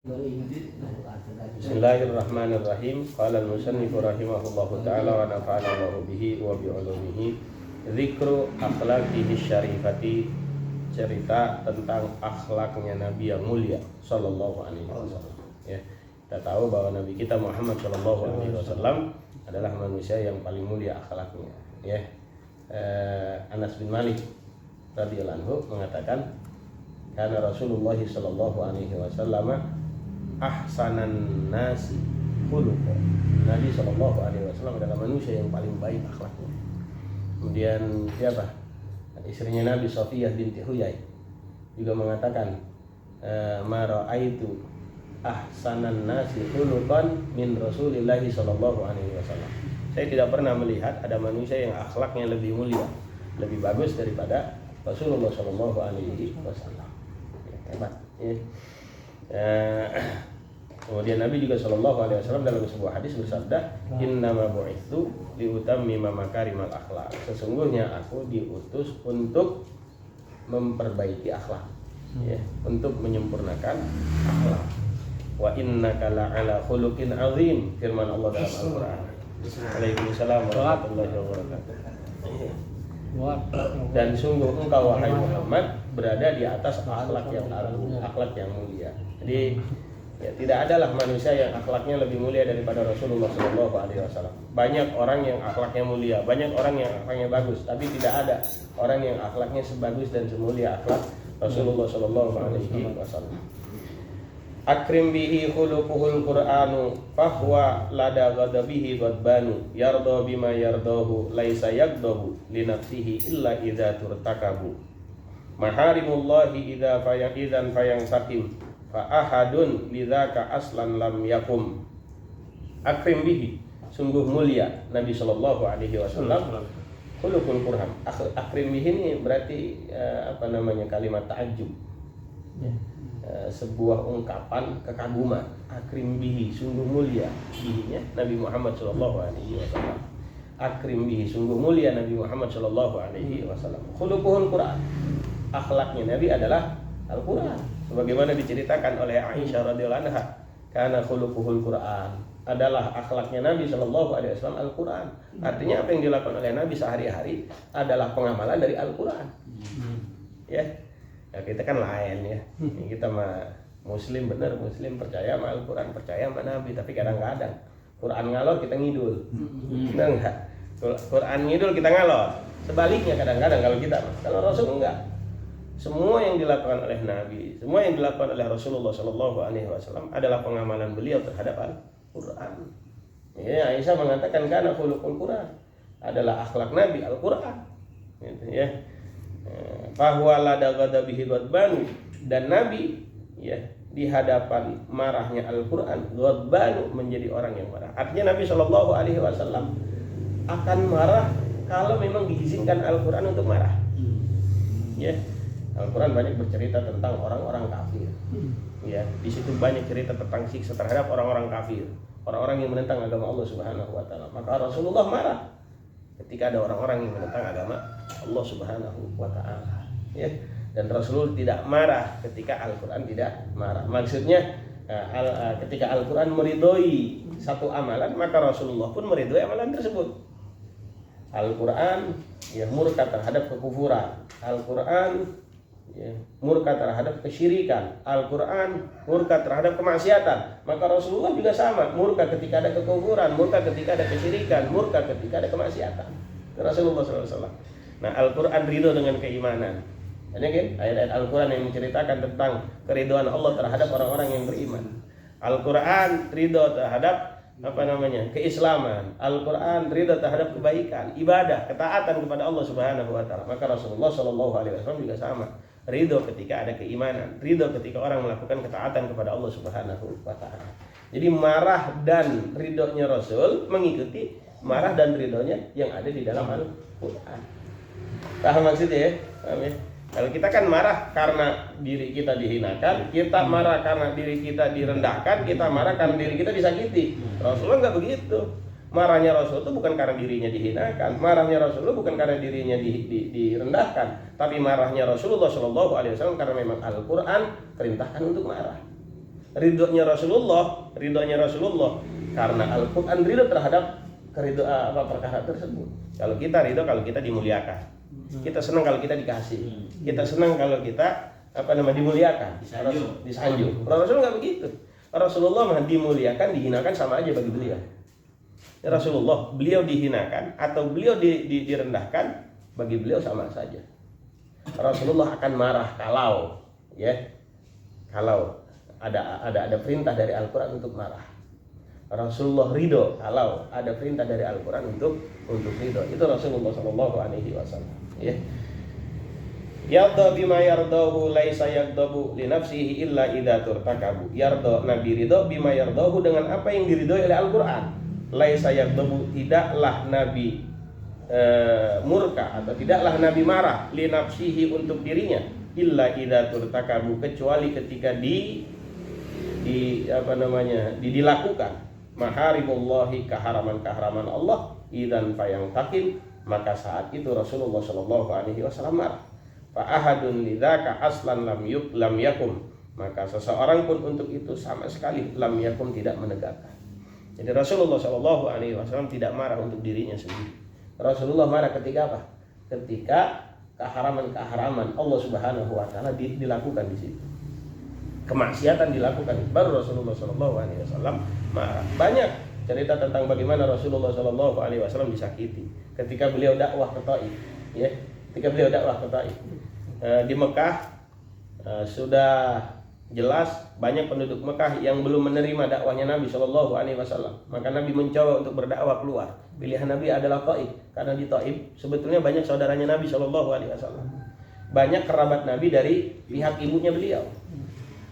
Bismillahirrahmanirrahim. Qala al-musannif rahimahullahu ta'ala wa nafa'ana Allahu bihi wa bi 'ulumihi. Dzikru akhlaqihi syarifati, cerita tentang akhlaknya Nabi yang mulia sallallahu alaihi wasallam. Ya, kita tahu bahwa Nabi kita Muhammad sallallahu alaihi wasallam adalah manusia yang paling mulia akhlaknya. Ya. Anas bin Malik radhiyallahu anhu mengatakan, karena Rasulullah sallallahu alaihi wasallam ahsanan nasi khuluqa. Nabi sallallahu alaihi wasallam adalah manusia yang paling baik akhlaknya. Kemudian siapa? Istrinya Nabi Safiyah binti Huyai juga mengatakan, ma ra'aitu ahsanan nasi khuluqan min Rasulillah sallallahu alaihi wasallam. Saya tidak pernah melihat ada manusia yang akhlaknya lebih mulia, lebih bagus daripada Rasulullah sallallahu alaihi wasallam. Hebat, ya. Kemudian Nabi juga sallallahu alaihi wasallam dalam sebuah hadis bersabda, innama bu'itsu liutammima makarimal akhlak. Sesungguhnya aku diutus untuk memperbaiki akhlak, ya, untuk menyempurnakan akhlak. Wa innaka la'ala khuluqin 'azim, firman Allah dalam Al-Qur'an. Waalaikumsalam warahmatullahi wabarakatuh. Dan sungguh engkau wahai Muhammad berada di atas akhlak yang agung, akhlak yang mulia. Jadi ya, tidak adalah manusia yang akhlaknya lebih mulia daripada Rasulullah Shallallahu Alaihi Wasallam. Banyak orang yang akhlaknya mulia, banyak orang yang akhlaknya bagus, tapi tidak ada orang yang akhlaknya sebagus dan semulia akhlak Rasulullah Shallallahu Alaihi Wasallam. Akrim bihi khuluquhul Qur'anu fahuwa lada ghadabihi ghadbanu yarda bima yardahu laisa yagdahu li nafsihi illa idza turtakabu maharimullahi idza fayaqidan fayangsakim fa ahadun lidzaka aslan lam yakum. Akrim bihi, sungguh mulia Nabi sallallahu alaihi wasallam khuluqul Qur'an. Akrim bihi ini berarti kalimat ta'ajjub, ya. Sebuah ungkapan kekaguman. Akrim bihi, sungguh mulia bihinya Nabi Muhammad sallallahu alaihi wasallam. Akrim bihi, sungguh mulia Nabi Muhammad sallallahu alaihi wasallam. Khuluquhul Qur'an, akhlaknya Nabi adalah Al-Qur'an. Sebagaimana diceritakan oleh Aisyah radhiyallahu anha, karena khuluquhul Qur'an, adalah akhlaknya Nabi sallallahu alaihi wasallam Al-Qur'an. Artinya apa yang dilakukan oleh Nabi sehari-hari adalah pengamalan dari Al-Qur'an. Ya. Ya, kita kan lain ya. Kita mah muslim, benar muslim, percaya sama Al-Qur'an, percaya sama Nabi, tapi kadang-kadang Quran ngalor kita ngidul. Benar enggak? Quran ngidul kita ngalor. Sebaliknya kadang-kadang kalau kita, kalau Rasul enggak. Semua yang dilakukan oleh Nabi, semua yang dilakukan oleh Rasulullah Shallallahu Alaihi Wasallam adalah pengamalan beliau terhadap Al-Quran. Ya, Aisyah mengatakan karena khuluqul Quran adalah akhlak Nabi Al-Quran. Gitu, ya. Bahwa lada ghadabihi ghadbanu, dan Nabi ya di hadapan marahnya Al-Quran ghadbanu, menjadi orang yang marah. Artinya Nabi Shallallahu Alaihi Wasallam akan marah kalau memang diizinkan Al-Quran untuk marah. Ya. Al-Quran banyak bercerita tentang orang-orang kafir. Ya, di situ banyak cerita tentang siksa terhadap orang-orang kafir, orang-orang yang menentang agama Allah Subhanahu wa taala. Maka Rasulullah marah ketika ada orang-orang yang menentang agama Allah Subhanahu wa taala. Ya, dan Rasulullah tidak marah ketika Al-Quran tidak marah. Maksudnya ketika Al-Quran meridhoi satu amalan, maka Rasulullah pun meridhoi amalan tersebut. Al-Quran ya murka terhadap kekufuran. Al-Quran ya, murka terhadap kesyirikan. Al-Quran murka terhadap kemaksiatan. Maka Rasulullah juga sama, murka ketika ada kekufuran, murka ketika ada kesyirikan, murka ketika ada kemaksiatan. Rasulullah SAW. Nah, Al-Quran ridho dengan keimanan. Ini kan ayat-ayat Al-Quran yang menceritakan tentang keridhaan Allah terhadap orang-orang yang beriman. Al-Quran ridho terhadap keislaman. Al-Quran ridho terhadap kebaikan, ibadah, ketaatan kepada Allah Subhanahu wa taala. Maka Rasulullah sallallahu alaihi wasallam juga sama. Ridho ketika ada keimanan, ridho ketika orang melakukan ketaatan kepada Allah Subhanahu wa taala. Jadi marah dan ridhonya Rasul mengikuti marah dan ridhonya yang ada di dalam Al-Quran. Paham maksudnya ya? Paham ya? Kalau kita kan marah karena diri kita dihinakan, kita marah karena diri kita direndahkan, kita marah karena diri kita disakiti. Rasulullah enggak begitu. Marahnya Rasul itu bukan karena dirinya dihinakan, marahnya Rasulullah bukan karena dirinya direndahkan, tapi marahnya Rasulullah Shallallahu Alaihi Wasallam karena memang Al-Quran perintahkan untuk marah. ridhonya Rasulullah karena Al-Quran ridho terhadap perkara tersebut. Kalau kita ridho kalau kita dimuliakan, kita senang kalau kita dikasih, kita senang kalau kita dimuliakan, disanjung. Rasulullah nggak begitu. Rasulullah dimuliakan, dihinakan sama aja bagi beliau. Rasulullah, beliau dihinakan atau beliau direndahkan, bagi beliau sama saja. Rasulullah akan marah kalau ada perintah dari Al-Quran untuk marah. Rasulullah ridho kalau ada perintah dari Al-Quran untuk ridho. Itu Rasulullah SAW. Ya. Yarda bima yardahu laisa yardahu li nafsihi illa idza turtakabu. Yarda, Nabi ridho bima yardahu dengan apa yang diridhoi oleh Al-Quran. Laisa yardahu, tidaklah Nabi murka atau tidaklah Nabi marah li nafsihi untuk dirinya illa idza turtakabu, kecuali ketika dilakukan maharimullahi, keharaman Allah, idzan fayang takin, maka saat itu Rasulullah sallallahu alaihi wasallam marah. Fa ahadun lidzaka aslan lam yakum, maka seseorang pun untuk itu sama sekali lam yakum, tidak menegakkan. Jadi Rasulullah sallallahu alaihi wasallam tidak marah untuk dirinya sendiri. Rasulullah marah ketika apa? Ketika keharaman Allah Subhanahu wa taala dilakukan di situ. Kemaksiatan dilakukan, baru Rasulullah sallallahu alaihi wasallam marah. Banyak cerita tentang bagaimana Rasulullah sallallahu alaihi wasallam disakiti ketika beliau dakwah ke Taif, ya. Ketika beliau dakwah ke Taif. Di Mekah sudah jelas banyak penduduk Mekah yang belum menerima dakwahnya Nabi sallallahu alaihi wasallam. Maka Nabi mencoba untuk berdakwah keluar. Pilihan Nabi adalah Taif, karena di Taif sebetulnya banyak saudaranya Nabi sallallahu alaihi wasallam. Banyak kerabat Nabi dari pihak ibunya beliau.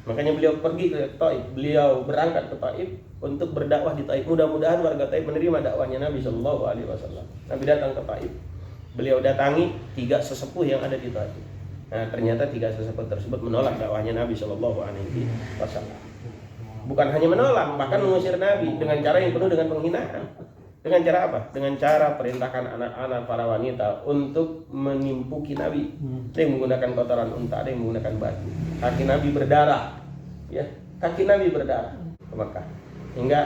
Makanya beliau pergi ke Taif, beliau berangkat ke Taif untuk berdakwah di Taif. Mudah-mudahan warga Taif menerima dakwahnya Nabi sallallahu alaihi wasallam. Nabi datang ke Taif. Beliau datangi 3 sesepuh yang ada di Taif. Nah, ternyata 3 sesepuh tersebut menolak dakwahnya Nabi sallallahu alaihi wasallam. Bukan hanya menolak, bahkan mengusir Nabi dengan cara yang penuh dengan penghinaan. Dengan cara apa? Dengan cara perintahkan anak-anak para wanita untuk menimpuki Nabi. Ada yang menggunakan kotoran unta, ada yang menggunakan batu. Kaki Nabi berdarah, ya, kaki Nabi berdarah ke Mekah. Hingga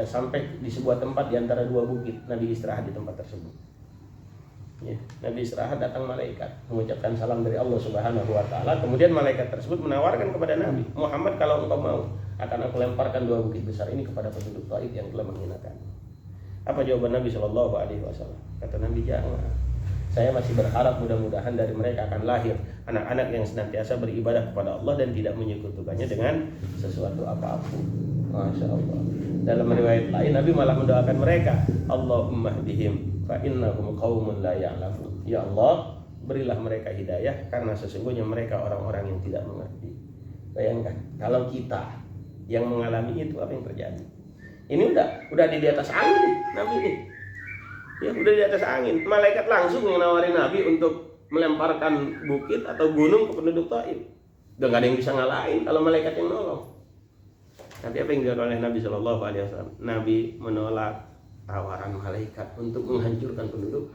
sampai di sebuah tempat di antara 2 bukit, Nabi istirahat di tempat tersebut. Ya, Nabi istirahat, datang malaikat mengucapkan salam dari Allah Subhanahu wa taala. Kemudian malaikat tersebut menawarkan kepada Nabi, Muhammad, kalau engkau mau, akan aku lemparkan 2 bukit besar ini kepada penduduk Taif yang telah menghinakan. Apa jawaban Nabi Shallallahu alaihi wasallam? Kata Nabi, jangan. Saya masih berharap mudah-mudahan dari mereka akan lahir anak-anak yang senantiasa beribadah kepada Allah dan tidak menyekutukannya dengan sesuatu apapun. Masya Allah. Dalam riwayat lain Nabi malah mendoakan mereka, Allahumma hdihim fa innahum qaumun la ya'lamun. Ya Allah, berilah mereka hidayah karena sesungguhnya mereka orang-orang yang tidak mengerti. Bayangkan kalau kita yang mengalami itu, apa yang terjadi? Ini udah di atas angin Nabi ini. Ya, udah di atas angin. Malaikat langsung yang nawarin Nabi untuk melemparkan bukit atau gunung ke penduduk Taif. Udah nggak ada yang bisa ngalahin kalau malaikat yang nolong. Tapi apa yang dilakukan oleh Nabi Shallallahu alaihi wasallam? Nabi menolak tawaran malaikat untuk menghancurkan penduduk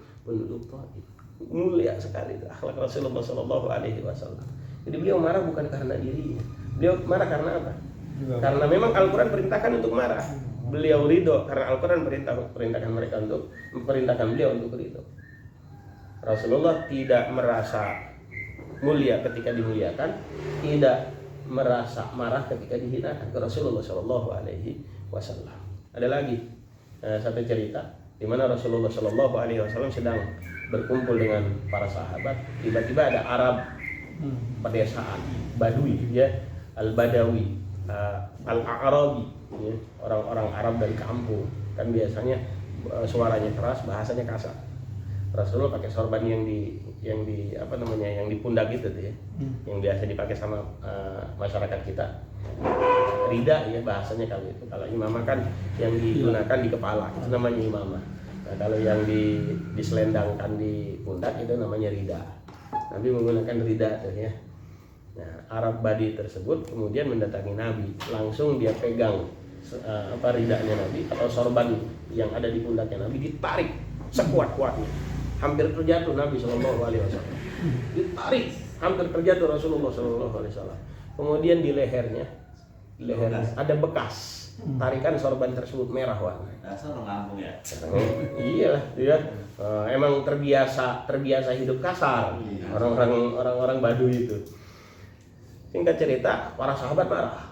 Taif. Mulia sekali itu akhlak Rasulullah Shallallahu alaihi wasallam. Jadi beliau marah bukan karena dirinya. Beliau marah karena apa? Karena memang Al-Quran perintahkan untuk marah. Beliau ridho karena Al-Quran memerintahkan beliau untuk ridho. Rasulullah tidak merasa mulia ketika dimuliakan, tidak merasa marah ketika dihinakan. Rasulullah Shallallahu alaihi wasallam. Ada lagi satu cerita di mana Rasulullah Shallallahu alaihi wasallam sedang berkumpul dengan para sahabat. Tiba-tiba ada Arab pedesaan, Badui, ya, Al-Badawi, Al-A'rabi, ya, orang-orang Arab dari kampung. Kan biasanya suaranya keras, bahasanya kasar. Rasulullah pakai sorban yang di pundak itu tuh, ya, yang biasa dipakai sama masyarakat kita. Rida, ya, bahasanya kalau itu. Kalau imamah kan yang digunakan di kepala, itu namanya imamah. Nah, kalau yang diselendangkan di pundak itu namanya rida. Nabi menggunakan rida tuh, ya. Nah, Arab Badi tersebut kemudian mendatangi Nabi, langsung dia pegang ridanya Nabi atau sorban yang ada di pundaknya Nabi, ditarik sekuat-kuatnya, hampir terjatuh Nabi Shallallahu alaihi wasallam. Ditarik, hampir terjatuh Rasulullah Shallallahu alaihi wasallam. Kemudian di lehernya lehernya ada bekas tarikan sorban tersebut merah warna. Dasar orang kampung ya. Iya, dia emang terbiasa hidup kasar. Orang-orang Baduy itu. Singkat cerita, para sahabat marah.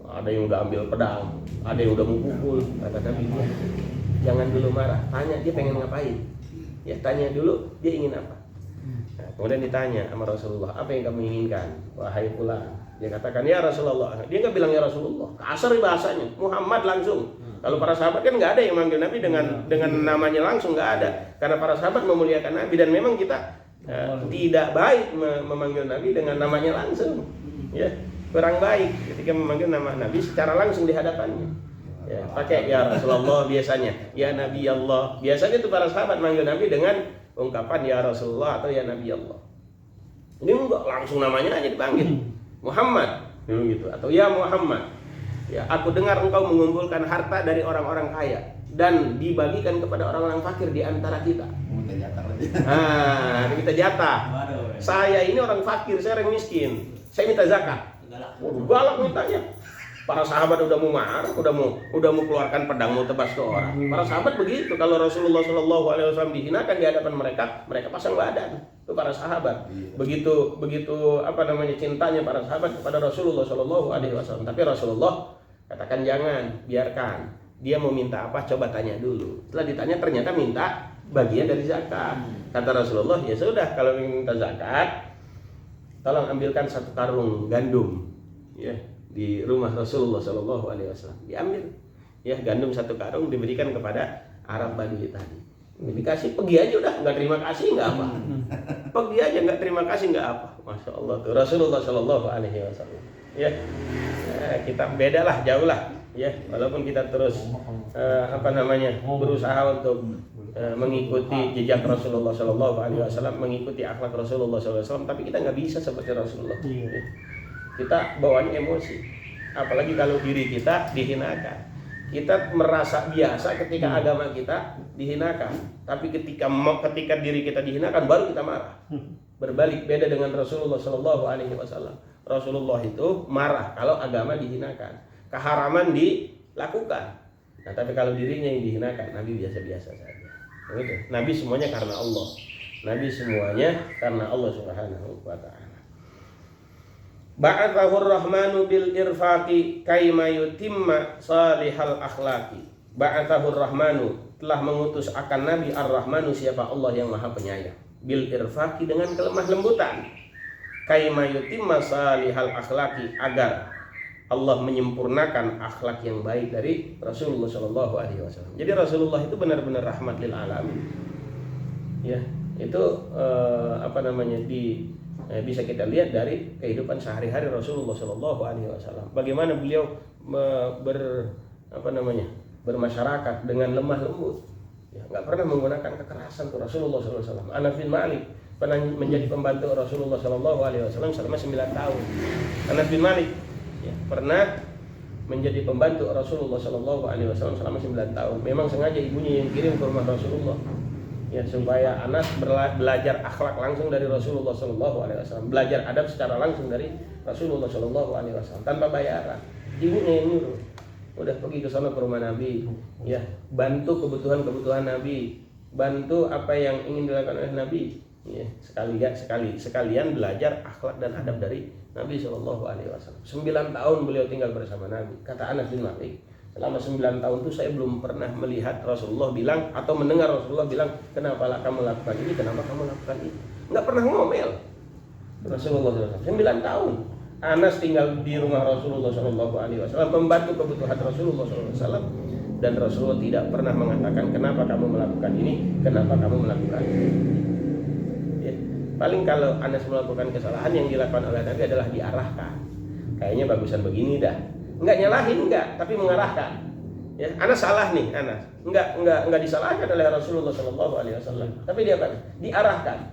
Ada yang udah ambil pedang, ada yang udah mukul. Kata Nabi, jangan dulu marah, tanya dia pengen ngapain. Ya tanya dulu dia ingin apa. Nah, kemudian ditanya sama Rasulullah, apa yang kamu inginkan, wahai fulan? Dia katakan, ya Rasulullah. Dia nggak bilang ya Rasulullah, kasar bahasanya, Muhammad langsung. Kalau para sahabat kan nggak ada yang manggil Nabi dengan namanya langsung, nggak ada. Karena para sahabat memuliakan Nabi dan memang kita tidak baik memanggil Nabi dengan namanya langsung. Ya, kurang baik ketika memanggil nama Nabi secara langsung di hadapannya. Ya, pakai ya Rasulullah biasanya, ya Nabi Allah. Biasanya itu para sahabat manggil Nabi dengan ungkapan ya Rasulullah atau ya Nabi Allah. Ini enggak langsung namanya aja dipanggil. Muhammad gitu atau ya Muhammad. Ya, aku dengar engkau mengumpulkan harta dari orang-orang kaya dan dibagikan kepada orang-orang fakir di antara kita. Nah, kita jatah. Saya ini orang fakir, saya orang miskin. Saya minta zakat. Waduh, galak mintanya. Para sahabat udah mau marah, udah mau keluarkan pedang mau tebas ke orang. Para sahabat begitu, kalau Rasulullah SAW dihinakan di hadapan mereka pasang badan. Itu para sahabat. Begitu cintanya para sahabat kepada Rasulullah SAW. Tapi Rasulullah katakan jangan, biarkan. Dia mau minta apa? Coba tanya dulu. Setelah ditanya ternyata minta bagian dari zakat. Kata Rasulullah, ya sudah kalau minta zakat, tolong ambilkan 1 karung gandum. Ya. Di rumah Rasulullah SAW diambil ya gandum 1 karung diberikan kepada Arab Baduy tadi. Dikasih, pergi aja udah, nggak terima kasih nggak apa. Pergi aja nggak terima kasih nggak apa. Masya Allah tuh Rasulullah SAW. Ya, kita beda lah, jauh lah. Ya, walaupun kita terus berusaha untuk mengikuti jejak Rasulullah SAW, mengikuti akhlak Rasulullah SAW, tapi kita nggak bisa seperti Rasulullah. Ya. Kita bawanya emosi, apalagi kalau diri kita dihinakan. Kita merasa biasa ketika agama kita dihinakan, tapi ketika diri kita dihinakan baru kita marah. Berbalik, beda dengan Rasulullah SAW. Rasulullah itu marah kalau agama dihinakan, keharaman dilakukan. Nah, tapi kalau dirinya yang dihinakan, Nabi biasa-biasa saja. Begitu. Nabi semuanya karena Allah. Nabi semuanya karena Allah Subhanahu wa Ta'ala. Ba'athahur rahmanu bil irfaqi kaima yutimma salihal akhlaqi. Ba'athahur rahmanu, telah mengutus akan Nabi ar-Rahmanu, siapa Allah yang Maha Penyayang, bil irfaqi, dengan kelemah lembutan, kaima yutimma salihal akhlaqi, agar Allah menyempurnakan akhlak yang baik dari Rasulullah SAW. Jadi Rasulullah itu benar-benar rahmat lil alamin. Ya, itu bisa kita lihat dari kehidupan sehari-hari Rasulullah SAW. Bagaimana beliau bermasyarakat dengan lemah lembut, ya, nggak pernah menggunakan kekerasan tuh Rasulullah SAW. Anas bin Malik pernah menjadi pembantu Rasulullah SAW selama 9 tahun. Anas bin Malik ya, pernah menjadi pembantu Rasulullah SAW selama 9 tahun. Memang sengaja ibunya yang kirim ke rumah Rasulullah, ya, supaya Anas belajar akhlak langsung dari Rasulullah SAW, belajar adab secara langsung dari Rasulullah SAW tanpa bayaran. Ibunya yang nyuruh, udah pergi ke sana ke rumah Nabi, ya, bantu kebutuhan Nabi, bantu apa yang ingin dilakukan oleh Nabi, ya, sekalian belajar akhlak dan adab dari Nabi SAW. 9 tahun beliau tinggal bersama Nabi. Kata Anas bin Malik, selama 9 tahun itu saya belum pernah melihat Rasulullah bilang atau mendengar Rasulullah bilang, kenapa kamu lakukan ini, kenapa kamu lakukan ini. Nggak pernah ngomel Rasulullah SAW. 9 tahun Anas tinggal di rumah Rasulullah SAW, membantu kebutuhan Rasulullah SAW, dan Rasulullah tidak pernah mengatakan kenapa kamu melakukan ini, kenapa kamu melakukan ini. Ya. Paling kalau Anas melakukan kesalahan, yang dilakukan oleh Nabi adalah diarahkan. Kayaknya bagusan begini dah. Enggak nyalahin, enggak, tapi mengarahkan. Ya, Anas salah nih, Anas. Enggak disalahkan oleh Rasulullah SAW. Tapi dia apa? Diarahkan.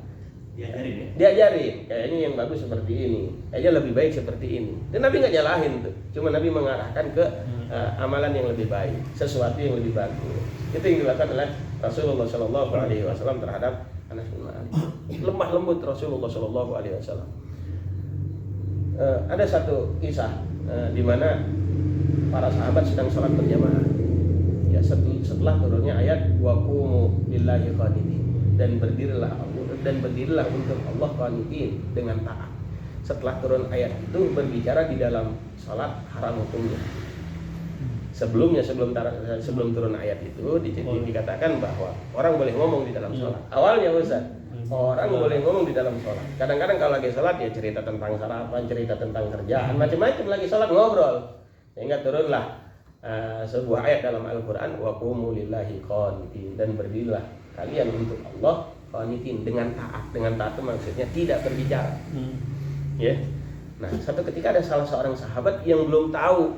Diajarin. Kayaknya yang bagus seperti ini. Kayaknya lebih baik seperti ini. Dan Nabi enggak nyalahin tuh. Cuma Nabi mengarahkan ke amalan yang lebih baik, sesuatu yang lebih bagus. Itu yang dilakukan oleh Rasulullah SAW terhadap Anas bin Malik. Lemah lembut Rasulullah SAW. Ada satu kisah di mana para sahabat sedang sholat berjamaah. Ya, setelah turunnya ayat waqumu lillahi qanitin, dan berdirilah untuk Allah qanitin, dengan taat. Setelah turun ayat itu berbicara di dalam sholat haram hukumnya. Sebelum turun ayat itu dikatakan bahwa orang boleh ngomong di dalam sholat. Awalnya Ustaz, orang boleh ngomong di dalam sholat. Kadang-kadang kalau lagi sholat ya cerita tentang sarapan, cerita tentang kerjaan, macam-macam, lagi sholat ngobrol. Sehingga turunlah sebuah ayat dalam Al-Quran, waqumu lillahi qanitin, dan berdirilah kalian untuk Allah qanitin, dengan taat. Dengan taat itu maksudnya tidak berbicara. Ya. Nah, satu ketika ada salah seorang sahabat yang belum tahu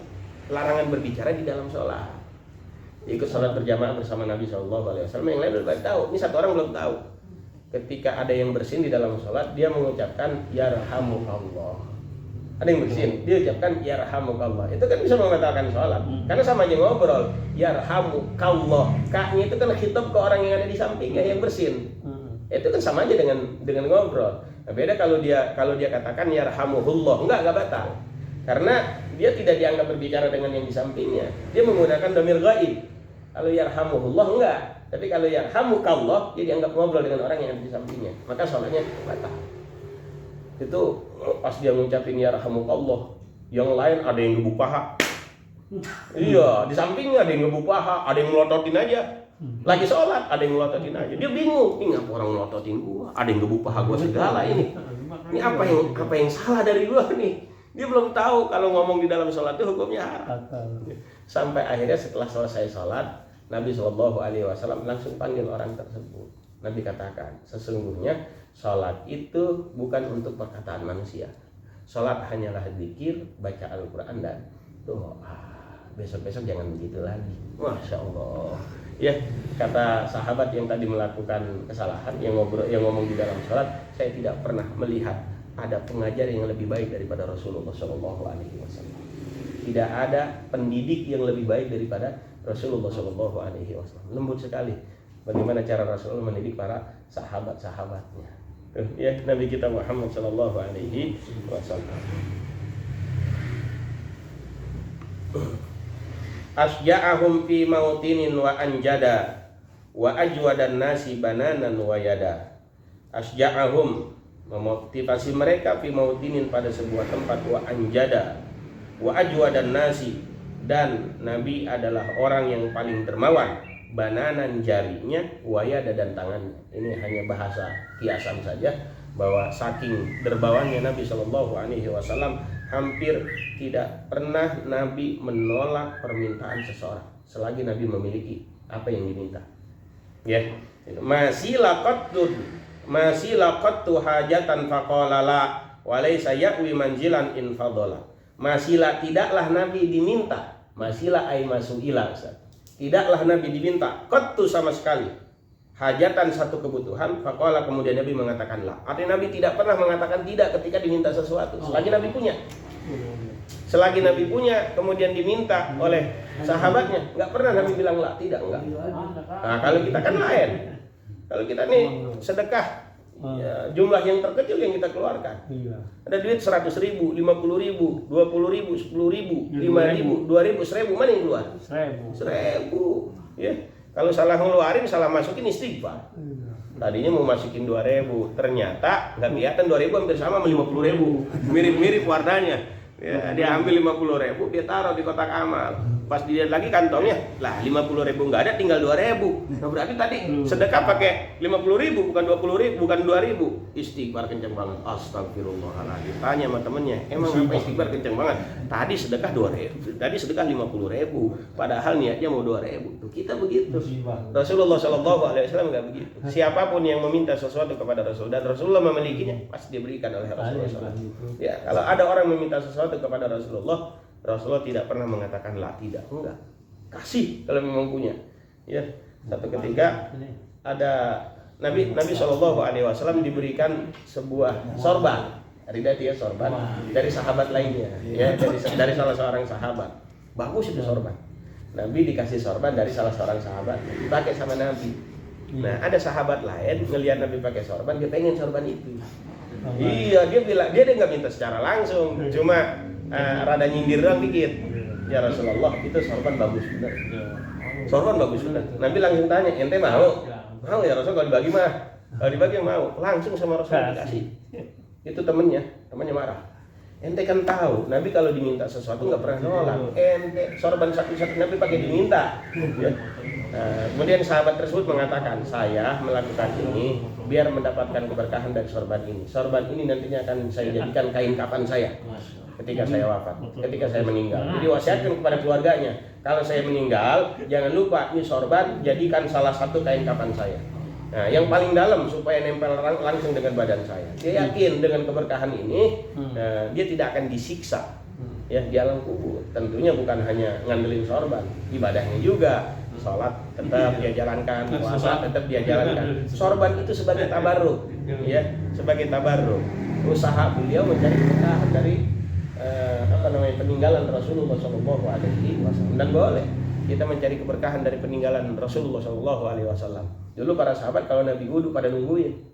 larangan berbicara di dalam sholat. Ikut sholat berjamaah bersama Nabi SAW. Yang lain udah tahu. Ini satu orang belum tahu. Ketika ada yang bersin di dalam sholat, dia mengucapkan yarhamukallah. Ada yang bersin, dia ucapkan yarhamukallah. Itu kan bisa membatalkan sholat. Karena sama aja ngobrol. Yarhamukallah. K-nya itu kan khitab ke orang yang ada di sampingnya yang bersin. Itu kan sama aja dengan ngobrol. Nah, beda kalau dia katakan yarhamuhullah, enggak batal. Karena dia tidak dianggap berbicara dengan yang di sampingnya. Dia menggunakan dhamir ghaib. Kalau yarhamuhullah enggak. Tapi kalau yarhamukallah, dia dianggap ngobrol dengan orang yang ada di sampingnya. Maka sholatnya batal. Itu pas dia ngucapin yarhamukallah, yang lain ada yang gebuk paha. Iya, di sampingnya ada yang gebuk paha, ada yang melototin aja. Lagi sholat, ada yang melototin aja. Dia bingung, ini apa orang melototin gua? Ada yang gebuk paha gua segala ini. Ini apa yang salah dari gua nih? Dia belum tahu kalau ngomong di dalam sholat itu hukumnya haram. Sampai akhirnya setelah selesai sholat, Nabi SAW langsung panggil orang tersebut. Nabi katakan, sesungguhnya sholat itu bukan untuk perkataan manusia. Sholat hanyalah zikir, baca Al-Quran dan doa. Besok-besok jangan begitu lagi. Masya Allah. Ya, kata sahabat yang tadi melakukan kesalahan, yang ngomong di dalam sholat, saya tidak pernah melihat ada pengajar yang lebih baik daripada Rasulullah SAW. Tidak ada pendidik yang lebih baik daripada Rasulullah SAW. Lembut sekali bagaimana cara Rasulullah mendidik para sahabat-sahabatnya. Ya, Nabi kita Muhammad SAW. Asja'ahum fi mautinin wa anjada wa ajwadan nasi bananan wa yada. Asja'ahum, memotivasi mereka fi mautinin, pada sebuah tempat, wa anjada wa ajwadan nasi, dan Nabi adalah orang yang paling dermawan, bananan jarinya, wayada dan tangannya. Ini hanya bahasa kiasan saja bahwa saking dermawannya Nabi SAW, hampir tidak pernah Nabi menolak permintaan seseorang selagi Nabi memiliki apa yang diminta. Ya, masih laqattu hajatan faqala la walaysa ya'wi manjilan in fadala. Masila, tidaklah Nabi diminta. Masila ay masuila. Tidaklah Nabi diminta qattu sama sekali hajatan, satu kebutuhan, faqala, kemudian Nabi mengatakan la. Artinya Nabi tidak pernah mengatakan tidak ketika diminta sesuatu selagi Nabi punya. Selagi Nabi punya kemudian diminta oleh sahabatnya, enggak pernah Nabi bilang la, tidak, enggak. Nah, kalau kita kan lain. Kalau kita nih sedekah, ya, jumlah yang terkecil yang kita keluarkan. Ada duit 100.000, 50.000, 20.000, 10.000, 5.000, 2.000, 1.000, mana yang keluar? 1.000. Ya. Kalau salah ngeluarin, salah masukin istighfar. Tadinya mau masukin 2.000, ternyata nggak kelihatan 2.000 hampir sama 50.000, mirip-mirip warnanya. Ya, dia ambil 50.000, dia taruh di kotak amal. Pas dilihat lagi kantongnya, lah 50.000 nggak ada, tinggal 2.000. Nah, berarti tadi sedekah pakai 50.000, bukan 20.000, bukan 2.000. Istighfar kenceng banget. Astagfirullahaladzim. Tanya sama temennya, emang apa istighfar kenceng banget? Tadi sedekah 2.000, tadi sedekah 50.000, padahal niatnya mau 2.000. Tuh, kita begitu. Rasulullah SAW nggak begitu. Siapapun yang meminta sesuatu kepada Rasul dan Rasulullah memilikinya, pasti diberikan oleh Rasulullah SAW. Ya, kalau ada orang meminta sesuatu kepada Rasulullah tidak pernah mengatakan la, tidak, enggak. Kasih kalau memang punya. Ya, satu ketika ada Nabi SAW diberikan sebuah sorban, sorban dari sahabat lainnya, ya, dari salah seorang sahabat. Bagus itu sorban. Nabi dikasih sorban dari salah seorang sahabat, dipakai sama Nabi. Nah, ada sahabat lain ngelihat Nabi pakai sorban, dia pengen sorban itu. Iya, dia bilang, dia nggak minta secara langsung, cuma rada nyindir doang dikit. Ya Rasulullah, itu sorban bagus benar. Sorban bagus benar. Nabi langsung tanya, ente mau? Mau ya Rasul, kalau dibagi mah. Kalau dibagi yang mau, langsung sama Rasul dikasih. Itu temennya marah. Ente kan tahu, Nabi kalau diminta sesuatu nggak pernah nolak. Ente sorban satu-satu Nabi pakai diminta. Ya. Nah, kemudian sahabat tersebut mengatakan, saya melakukan ini biar mendapatkan keberkahan dari sorban ini. Sorban ini nantinya akan saya jadikan kain kafan saya ketika saya wafat, ketika saya meninggal. Jadi wasiatkan kepada keluarganya, kalau saya meninggal, jangan lupa ini sorban jadikan salah satu kain kafan saya. Nah, yang paling dalam supaya nempel langsung dengan badan saya. Dia yakin dengan keberkahan ini, dia tidak akan disiksa ya di alam kubur. Tentunya bukan hanya ngandelin sorban, ibadahnya juga. Sholat tetap dia jalankan, puasa tetap dia jalankan. Sorban itu sebagai tabarruk, ya, sebagai tabarruk. Usaha beliau mencari keberkahan dari peninggalan Rasulullah SAW. Dan boleh kita mencari keberkahan dari peninggalan Rasulullah SAW. Dulu para sahabat kalau Nabi wudu pada nungguin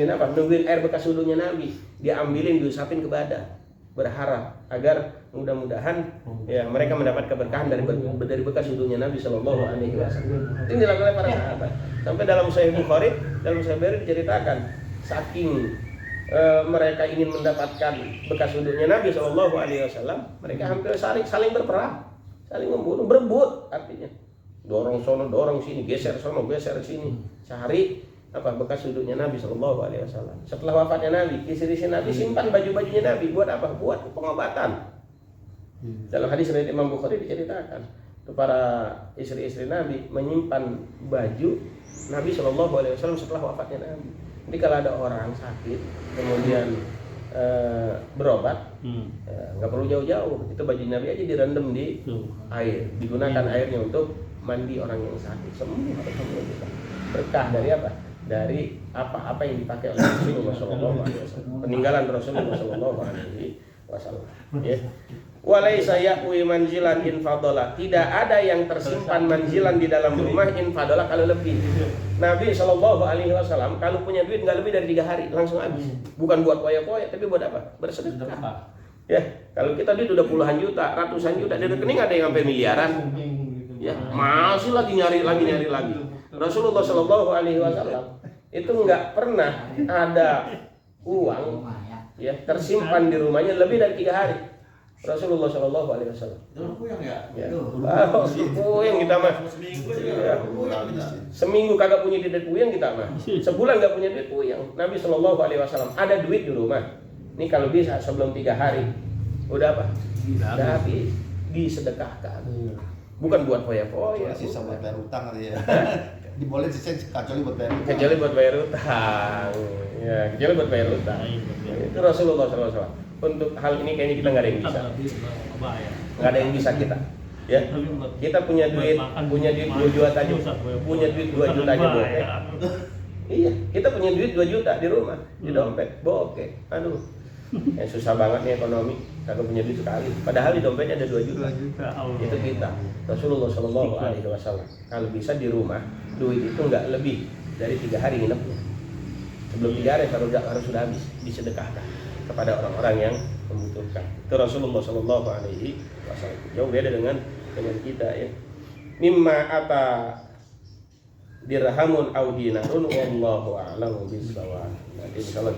apa? Nungguin air bekas wudunya Nabi, dia ambilin diusapin ke badan, berharap agar mudah-mudahan ya mereka mendapat keberkahan dari bekas wudunya Nabi Shallallahu Alaihi Wasallam. Ini dilakukan oleh para sahabat. Sampai dalam Sahih Bukhari diceritakan saking mereka ingin mendapatkan bekas wudunya Nabi Shallallahu Alaihi Wasallam, mereka hampir saling berperang, saling membunuh, berebut artinya. Dorong sono, dorong sini, geser sono, geser sini, cari bekas wudunya Nabi Shallallahu Alaihi Wasallam. Setelah wafatnya Nabi, istri-istri Nabi simpan baju-bajunya Nabi buat apa? Buat pengobatan. Dalam hadis dari Imam Bukhari diceritakan, para istri-istri Nabi menyimpan baju Nabi Shallallahu Alaihi Wasallam setelah wafatnya Nabi. Jadi kalau ada orang sakit kemudian berobat, nggak perlu jauh-jauh, itu baju Nabi aja direndam di air, digunakan airnya untuk mandi orang yang sakit, sembuh alhamdulillah. Berkah dari apa? Dari apa yang dipakai oleh Rasulullah SAW, peninggalan Rasulullah SAW. Ya. Walaysa ya'wi manzilan infadola. Tidak ada yang tersimpan manzilan di dalam rumah infadola kalau lebih. Nabi SAW kalau punya duit nggak lebih dari 3 hari langsung habis. Bukan buat koyak-koyak, tapi buat apa? Bersedekah. Ya, kalau kita duit udah puluhan juta, ratusan juta, di rekening ada yang sampai miliaran. Ya, masih lagi nyari lagi. Rasulullah Shallallahu Alaihi Wasallam itu nggak pernah ada uang ya tersimpan di rumahnya lebih dari 3 hari. Rasulullah Shallallahu Alaihi Wasallam. Puyeng ya? Puyeng kita mah. Seminggu kagak punya duit puyeng kita mah. Sebulan nggak punya duit puyeng. Nabi Shallallahu Alaihi Wasallam ada duit di rumah. Ini kalau bisa sebelum 3 hari udah apa? Udah habis, disedekahkan. Bukan buat foya-foya. Sisa buat bayar utang kali ya. Dibolehin sisa kecuali buat bayar utang. Kecuali buat bayar utang. Ya, kecuali buat bayar utang. Itu Rasulullah SAW. Untuk hal ini kayaknya kita nggak ada yang bisa. Nggak ada yang bisa kita. Ya, kita punya duit 2 juta aja. Punya duit 2 juta aja bokeh. Iya, kita punya duit 2 juta di rumah, di dompet, bokeh. Aduh, susah banget nih ekonomi. Kagak punya duit sekali. Padahal di dompetnya ada 2 juta. Itu kita. Rasulullah Shallallahu Alaihi Wasallam. Kalau bisa di rumah, duit itu nggak lebih dari 3 hari nginepnya. Sebelum 3 hari harus sudah habis, disedekahkan kepada orang-orang yang membutuhkan. Itu Rasulullah Shallallahu Alaihi Wasallam. Jauh beda dengan kita ya. Mimma ata dirhamun au dinarun wallahu a'lamu bissawab. Nanti insyaallah